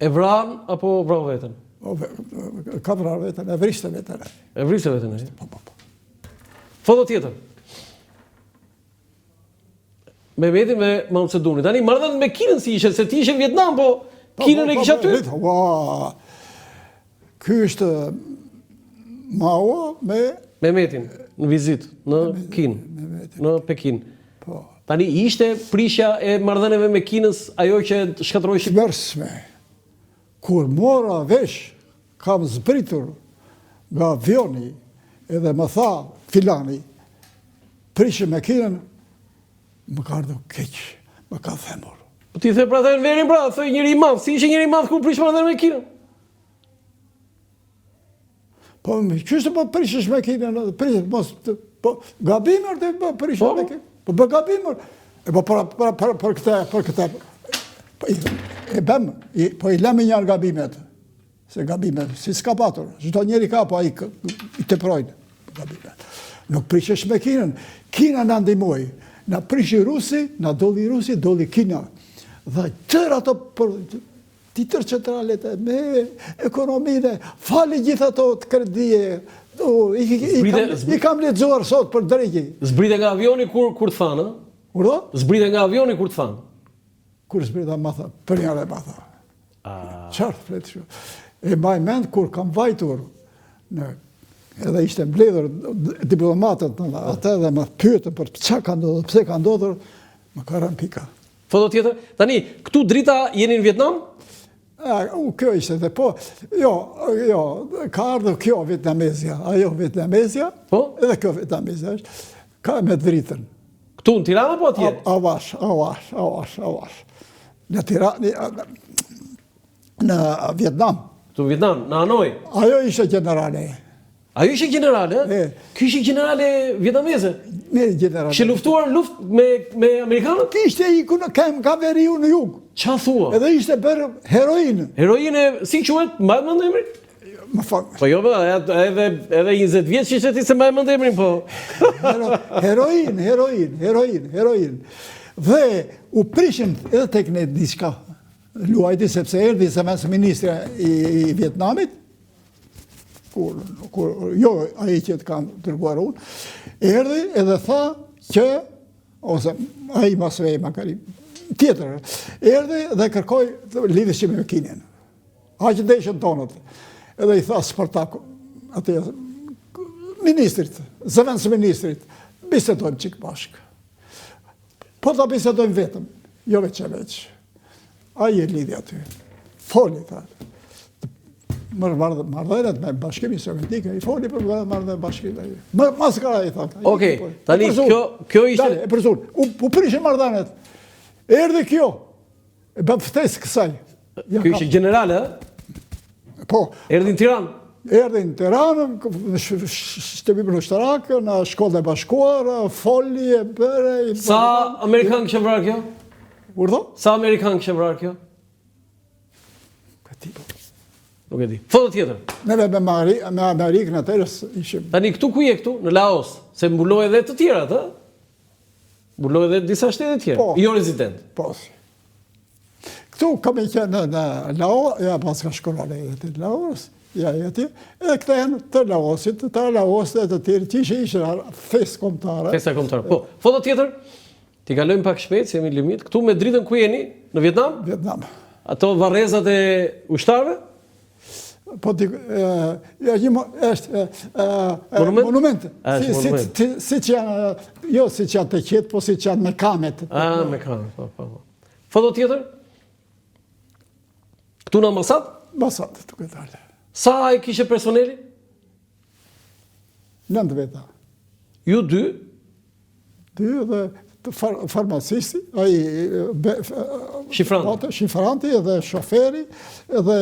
E vran apo vrau veten? Ka vrarë veten, e vriste veten. E vriste veten. Po. Foto tjetër. Mehmeti me Mao Zedongin. Tani marrën me Kinën si ishte, se ti ishe në Vietnam, po Kinën e kishe aty. Ky është Mao me Mehmetin në vizitë në Kinë, në Pekin. Po. Tani ishte prishja e marrëdhënieve me Kinës ajo që shkatërroi Shqipërinë. Mërshme. Kur mora vesh, kam zbritur nga avioni edhe më tha filani, prishë me Kinën, më ka ardhur keq, më ka themur. Po ti the pra në verin pra, thoj njëri i madh, si ishte njëri i madh kur prish marrëdhënie me Kinën? Po çështë po prishësh me Kinën, prishësh mos po gabimër të po prishësh me Kinën. Po bë gabimër. E po për këtë. E bëm, po i lëmë një gabimet. Se gabimet, si s'ka patur. Çdo njeri ka, po ai i teprojnë gabimet. Nuk prishësh me Kinën. Kina na ndihmoi. Na prishi rusi, na dolli rusi, dolli Kina. Dhe tërë ato titër centralet me ekonominë, fali gjithë ato të kredije. I kam lexuar sot për drejtë. Zbrite nga avioni kur të thanë? Urdhë? Zbrite nga avioni kur të thanë? Kur zbrita ma tha, për njëre ma tha. Qartë fletë shumë. E mbaj mend kur kam vajtur, edhe ishte mbledhur diplomatët në atë dhe më pyetën për çka ka ndodhur, pse ka ndodhur, më ka rënë pika. Foto tjetër? Tani, këtu drita jeni në Vietnam? Kjo ishte dhe po, jo, ka ardhur kjo vietnamezja, ajo vietnamezja, edhe kjo vietnamezja është, ka me dritën. Këtu në Tiranë apo atje? Avash. Në Tiranë, në Vietnam. Këtu në Vietnam, në Hanoi? Ajo ishte generale. Ajo ishte generale? Ky ishte generale vietnameze? Ne generale. Kishte luftuar luftë me amerikanët? Kishte iku në ka veriu në jug. Qa thua? Edhe ishte bërë heroinë. Heroinë, si quhet? Mbaj mend emrin? Më fal. Po jo, edhe 20 vjeç ishte ti se mbaj mend emrin, po. Heroin. Dhe u prishin edhe tek ne diçka luajti, sepse erdhi zëvendës ministri i Vietnamit, kur jo ai që të kanë dërguar unë, erdhi edhe tha që, ose ai masvej makari, tjetër, erdhi dhe kërkoi lidhje me Kinën. Aq deshën tonët. Edhe i tha Spartaku, atë ministrit, zëvendës ministrit, bisedojmë çik bashkë. Po ta bisedojmë vetëm, jo veç. Ai e lidhi aty. Foli tha. Marrëdhëniet me Bashkimin Sovjetik, i foli për marrëdhëniet bashkimit. Maskara i tha. Okej, tani kjo ishte e përzur. U prishin marrëdhëniet. Erdhi kjo. E bën ftesë kësaj. Kjo ishte generale, Po. Erdhi në Tiranë. Erdhi në Tiranë, në shtëpinë ushtarake, në shkollën e bashkuara, foli e bëre. Sa amerikan kishte vrarë kjo? Urdhë? Sa amerikan kishte vrarë kjo? Nuk e di. Foto tjetër. Neve me Amerikën atërës ishim. Tani këtu ku je këtu? Në Laos. Se mbuloj edhe të tjerat, ë? Mbuloj edhe disa shtete tjera. Jo rezident. Po. Këtu kam e qenë në Laos, ja pas ka shkollare edhe të Laos, ja jeti, edhe këta janë të Laosit, të Laosit dhe të tjerë, që ishë festë kombëtare. Festa kombëtare. Po, foto tjetër, ti kalojmë pak shpejt, se jemi limit. Këtu me dritën ku jeni? Në Vietnam? Vietnam. Ato varrezat e ushtarëve? Po është monument. Si që janë, jo si që janë të qetë, po si që janë me kamet. Me kamet, po. Foto tjetër? Këtu në ambasadë? Ambasadë, të këtë dalë. Sa e kishe personeli? 9 veta. Ju 2? 2 dhe farmacisti, shifranti edhe shoferi edhe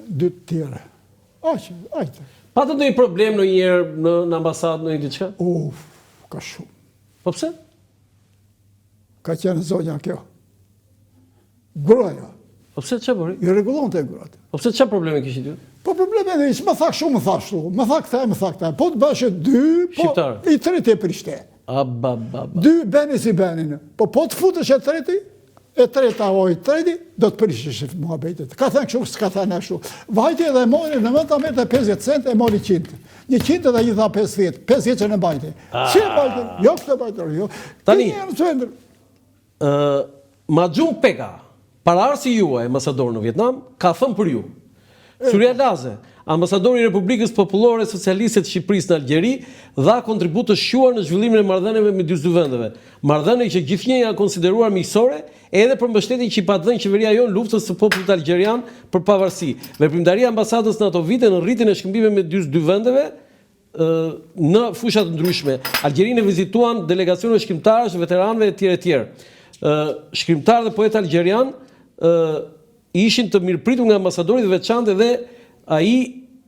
2 tjere. Ajte. Patët në i problem në njerë në ambasadë në i diçka? Ka shumë. Po pse? Ka qenë zonja kjo. Gruaja. Po pse që bëri? I regulon të e gruaja. Po pse që probleme kishit ju? Po probleme dhe ishë, më thak shumë, më thak shtu. Më thak këta. Po të bëshë 2, po i treti e prishte. 2 beni si benin. Po të futësh e treti, e treta oj treti, do të prishesh muhabetit. Ka thënë kështu, s'ka thënë ashtu. Vajti edhe mori në 1950 cent e mori 100. 100 dhe i tha 50, 50 që në bajti. Si e bajti? Jo këtë bajti, jo. Tani, Maxhum Peka, paraardhësi juaj ambasador në Vietnam, ka thënë për ju. Surja Laze, ambasadori i Republikës Popullore Socialiste të Shqipërisë në Algjeri, dha kontribut të shquar në zhvillimin e marrëdhënieve me dy vendeve. Marrëdhënie që gjithnjë janë konsideruar miqësore, edhe për mbështetjen që i pa dhënë qeveria jonë luftës së popullit algjerian për pavarësi. Veprimtaria e ambasadës në ato vite në rritjen e shkëmbimeve me dy vendeve në fusha të ndryshme. Algjerinë e vizituan delegacione shkrimtarësh, veteranëve etj. Shkrimtarë dhe poetë algjerian ishin të mirëpritur nga ambasadori të veçantë dhe ai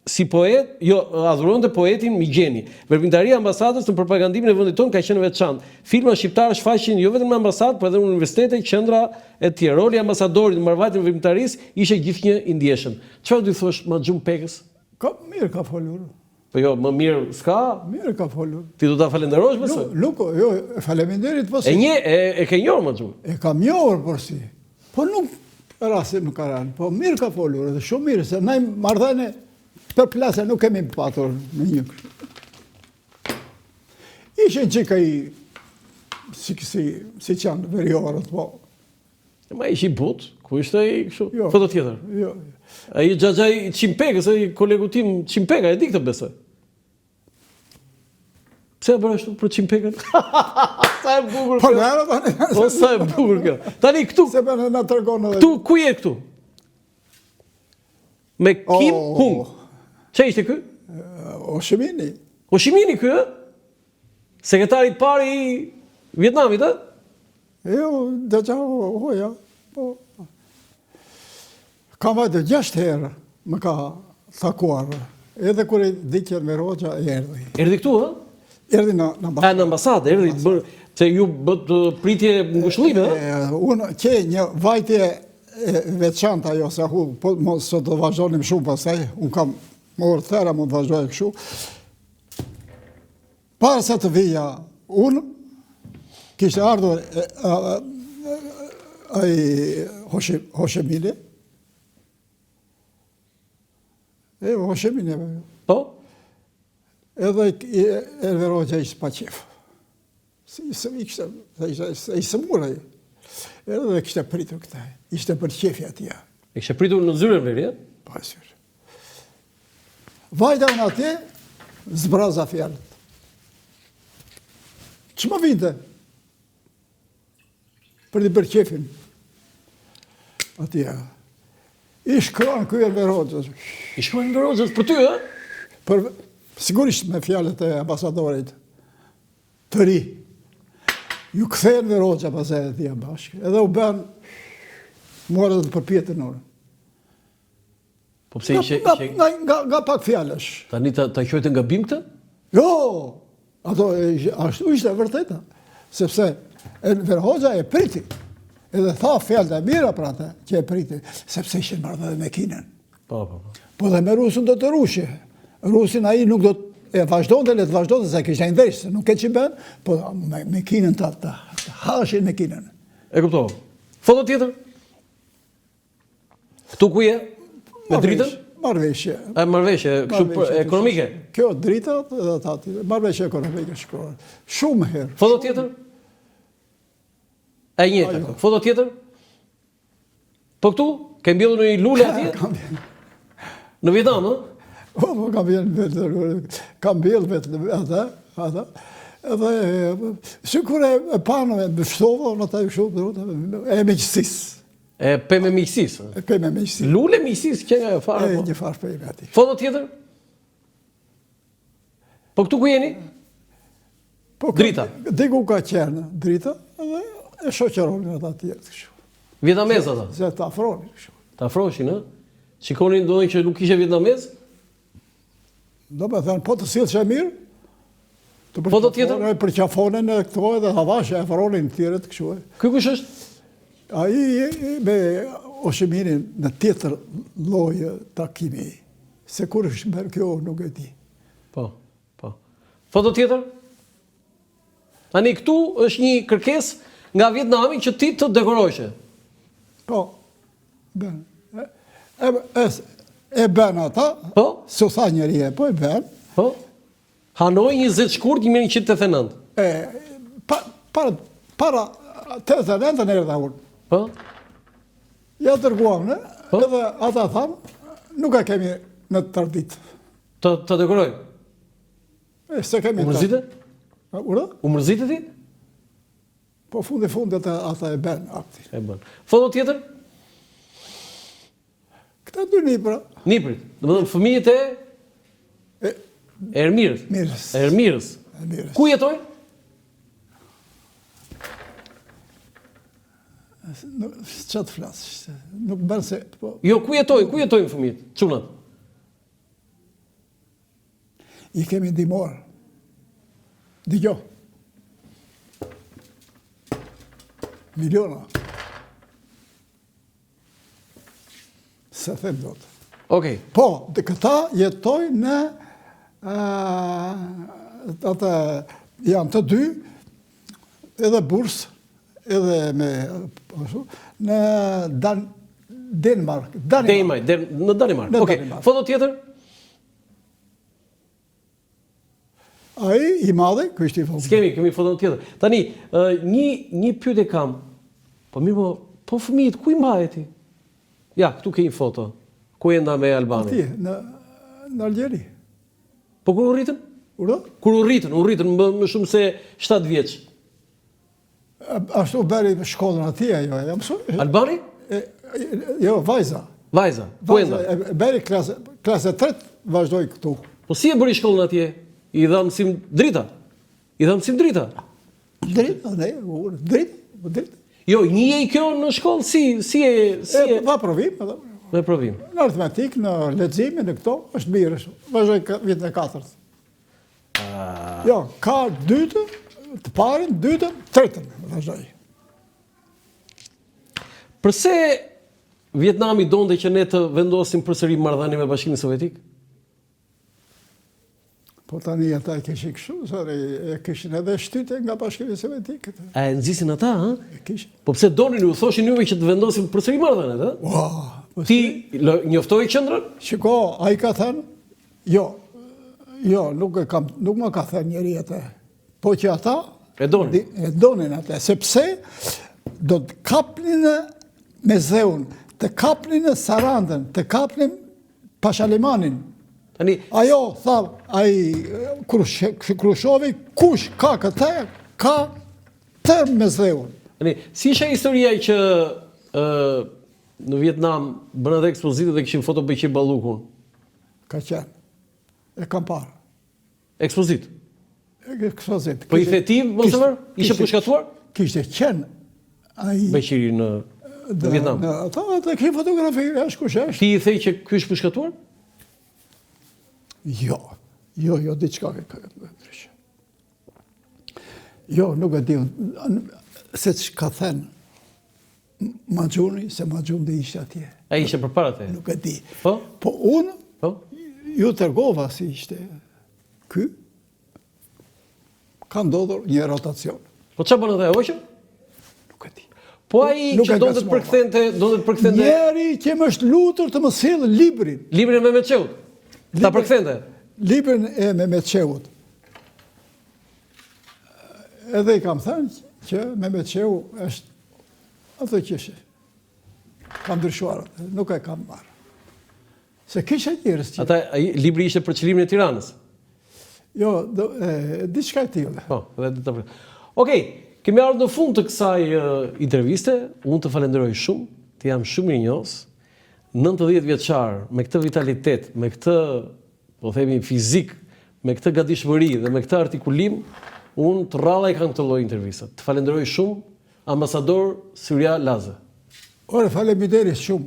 si poet, adhuronte poetin Migjeni. Veprimtaria e ambasadës në propagandimin e vendit tonë ka qenë veçantë. Filma shqiptare shfaqin jo vetëm në ambasadë, por edhe në universitete, qendra etj. Roli i ambasadorit në marrëvajtjen e veprimtarisë ishte gjithnjë i ndjeshëm. Çfarë do të thosh Maxhum Pekës? Mirë ka folur. Po jo, më mirë s'ka. Mirë ka folur. Ti do ta falenderosh besoj? Luko, jo, faleminderit po si. E ke njohur Maxhum? E kam njohur por si. Po nuk rasti më ka rënë, po mirë ka folur, edhe shumë mirë, se ne marrëdhënie për plase nuk kemi patur në një. Ishin që ka i si qanë veriorët, po. Ma ishi but, ku ishte i kështu? Jo. Foto tjetër? Jo. A i Xhaxhaj Qimpekës, ai kolegu tim Qimpeka, e di këtë besoj. Pse e bërë ashtu për Qimpekën? Sa e bukur Po kjo. nërë tani. Po sa e bukur kjo. Tani këtu. Se për në tërgonë edhe. Këtu, ku je këtu? Me Kim Hung. Çe ishte ky? Oshimini. Oshimini ky, ë? Sekretari i parë i Vietnamit, ë? Jo, dhe qa hoja. Po. Kam vajtë 6 herë më ka thakuar. Edhe kur i dikjer me Roxha, erdi. Erdhi këtu, ë? Erdi në ambasadë. Në ambasadë, erdhi, se ju bët pritje ngushëllime, ë? Unë ke një vajtje veçanta jo, se po mos sot do vazhdonim shumë pastaj, unë kam morë thera mund të vazhdoj kështu. Para se të vija unë, kishte ardhur ai Hoshemini. Hoshemini. Po? Edhe Enver Hoxha ishte pa qef. Ishte muraj. Edhe kishte pritur këta. Ishte për qefi atje. E kishte pritur në zyrën veri, ë? Pa zyrë. Vajta unë atje, zbraza fjalët. Që më vinte? Për të bërë qefin. Atje. I shkruan ky Enver Hoxhës. I shkruan Enver Hoxhës për ty, ë? Sigurisht me fjalët e ambasadorit të ri. Ju kthehen Enver Hoxha pasaj atje bashkë. Edhe u bën morë të përpjetën orë. Po pse ishe... Nga pak fjallësh. Tani ta quajtë nga bim këtë? Jo, ato ashtu ishte vërteta. Sepse Enver Hoxha e priti. Edhe tha fjallët e mira për ata që e priti. Sepse ishe marrë dhe me Kinën. Po. Po dhe me Rusin do të rushje. Rusin a i nuk do të vazhdojnë dhe le të vazhdojnë, se kështë e ndërshë, se nuk e që ben, po me Kinën të hashin me Kinën. E kuptohë. Foto tjetër? Këtu ku je? Me dritën? Marrëveshje. Marrëveshje, kështu ekonomike? Kjo drita dhe ta tjetër, marrëveshje ekonomike shkruar. Shumë herë. Foto tjetër? E njëta, foto tjetër? Po këtu? Ke mbjellur në një lule atje? Në Vietnam, ë? Po, kam bjellë vetë ata, edhe sikur e panove, më shtovë, në ta ju shumë, e miqësisë. E pe me miqësisë? E pe me miqësisë. Lule miqësisë, që nga e farë? E një farë pe me ati. Foto tjetër? Po këtu ku jeni? Drita? Diku ka qenë drita, edhe e shoqeronin ata tjertë kështu. Vietnamez ata? Se të afronin kështu. Të afroshin, ë? Shikonin dojnë që nuk ishe vietnamez? Do me thënë, po të silë që e mirë, Foto tjetër? Për qafonin e këto edhe havashe e afronin tjerët kështu. Ky kush është? A i me Oshiminin në tjetër lojë takimi, se kur është bërë kjo nuk e di. Po. Foto tjetër? Tani këtu është një kërkesë nga Vietnami që ti të dekorojshe. Po, ben. E ben ata, Po? s'u tha njeri e, po e ben. Po? Hanoi 20 shkurt 1989. Para 89 në erdha unë. Po? Ja dërguam, ne? Po? Edhe ata thamë, nuk e kemi në të tërdit. Të dekoroj. Se kemi U mërzite? Ura? U mërzite ti? Po fundet ata e ben akti. E bën. Foto tjetër? Këta dy libra. Niprit. Domethënë fëmijët e Ermirës. Mirës. Ermirës. Mirës. Ku jetoj? Që të flasë, nuk bërë se... Po, Jo, ku jetojnë fëmijët? Çunat. I kemi ndihmuar. Dëgjo. Miliona. Se them dot. Okej. Po, dhe këta jetojnë në ata janë të dy, edhe bursë, edhe me në Denmark. Në Danimark. Në Okej. Danimark. Foto tjetër? Ai i madhe, ky është i vogël. Kemi foto tjetër. Tani, një pyetje kam. Po mirë, po fëmijët ku i mbahet ti? Ja, këtu ke një foto. Ku enda me Albani? Atje, në Algjeri. Po kur u rritën? Ura? Kur u rritën më shumë se 7 vjeç. Ashtu beri shkollën atje, jo, jam mësoj. Albani? Jo, vajza. Vajza. Ku enda? Beri klasë 3 vazhdoj këtu. Po si e bëri shkollën atje? I dha mësim drita? Drita, ne, drita. Jo, një e kjo në shkollë, si e... Va provim, edhe. Me provim. Në aritmetik, në lexime, në këto, është mirë. Vazhdoj vitën e 4. Jo, ka dytën, të parin, dytën, tretën, vazhdoj. Përse Vietnami donte që ne të vendosim përsëri marrëdhënie me Bashkimin Sovjetik? Po tani ata e kishin kështu, e kishin edhe shtyte nga Bashkimi Sovjetik. A e nxisin ata, ha? E kishin. Po pse donin ju thoshin juve që të vendosim përsëri marrëdhëniet, ha? Wow. Ti njoftoi qendrën? Shiko, ai ka thënë, jo, nuk më ka thënë njeri atë. Po që ata E donin. E donin atë, sepse do të kapnin me Zeun, të kapnin Sarandën, të kapnin Pashalimanin. Tani, Ajo, tha, ai Krushovi, kush ka këtë, ka tërë me Zeun. tani, si isha historia që në Vietnam bën edhe ekspozite dhe kishin foto Beqir Ballukun? Ka qenë. E kam parë. Ekspozit. Ekspozit. Po i thetiv, mos e vër? Ishte përshkatuar? Kishte qenë ai Beqiri në Vietnam. Ata kishin fotografi, është kush është. Ti i thej që ky është përshkatuar? Jo, diçka ka ndryshe. Jo, nuk e di, se që ka thënë Maxhuni, se Maxhuni ishte atje. Ai ishte përpara te. Nuk e di. Po? Po unë, Po? ju tërgova si ishte ky, ka ndodhur një rotacion. Po çfarë bën atë hoqë? Nuk e di. Po ai që do të përkthente Njeri që më është lutur të më sjellë librin. librin e Mehmetçeut. Ta përkthente. Librin e Mehmetçeut. Edhe i kam thënë që Mehmetçeu është atë që është. Kam ndryshuar, nuk e kam marrë. Se kisha njerëz që... Libri ishte për qëllimin e Tiranës. Jo, diçka e tillë. Po, edhe Okej, kemi ardhur në fund të kësaj interviste. Unë të falenderoj shumë, të jam shumë mirënjohës. 90 vjeçar, me këtë vitalitet, me këtë, po themi, fizik, me këtë gatishmëri dhe me këtë artikulim, unë të rralla i kam këtë lloj intervistat. Të falenderoj shumë, ambasador Surja Laze. Ore, faleminderit shumë.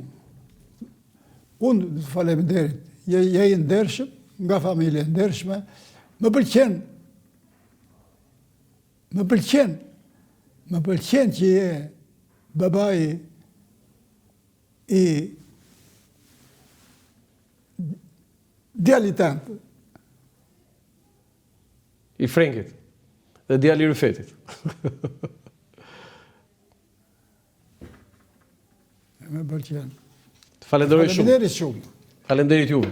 Unë të faleminderit. Je i ndershëm, nga familje ndershme. Më pëlqen që je babai i djalit tënd. I Frenkit dhe djali i Rufetit. Me pëlqen. Falenderoj shumë. Faleminderit shumë. Faleminderit juve.